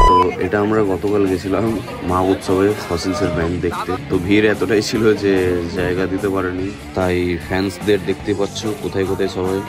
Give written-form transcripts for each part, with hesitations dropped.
তো এটা আমরা গতকাল গেছিলাম মা উৎসবে ফসিলসের ব্যান্ড দেখতে। তো ভিড় এতটাই ছিল যে জায়গা দিতে পারেনি, তাই ফ্যান্সদের দেখতে পাচ্ছ কোথায় কোথায় সবাই।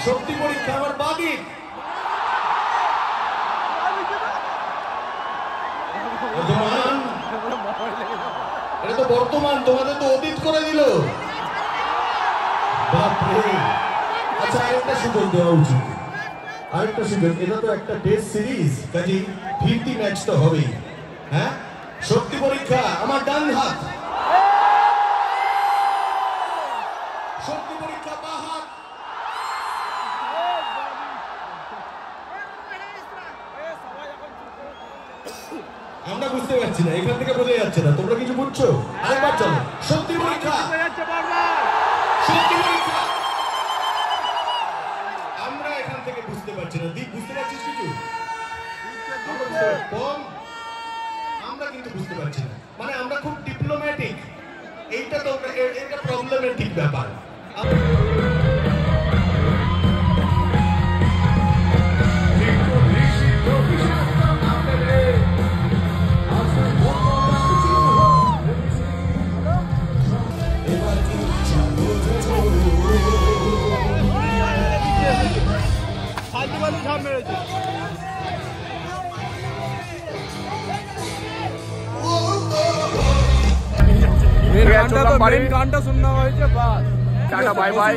শক্তি পরীক্ষা আমার বাকি। এটা তো বর্তমান, তোমাদের তো অতীত করে দিল। আচ্ছা, আরেকটা সুযোগ দেওয়া উচিত, আরেকটা সুযোগ। এটা তো একটা টেস্ট সিরিজ, কাজে ফিরতি ম্যাচ তো হবেই। হ্যাঁ, শক্তি পরীক্ষা আমার ডান হাত, শক্তি পরীক্ষা বা হাত। আমরা বুঝতে পারছি না, এখান থেকে বোঝা যাচ্ছে না। তোমরা কিছু বুঝছো? আরেকবার চলো, শক্তি পরীক্ষা, শক্তি পরীক্ষা। আমরা এখান থেকে বুঝতে পারছি না। দীপ, বুঝতে পারছিস কিছু? আমরা কিন্তু বুঝতে পারছি না। মানে আমরা খুব ডিপ্লোম্যাটিক, এইটা তো এটা প্রবলেমেটিক ব্যাপার। गाना सुनना है, बाय बाय।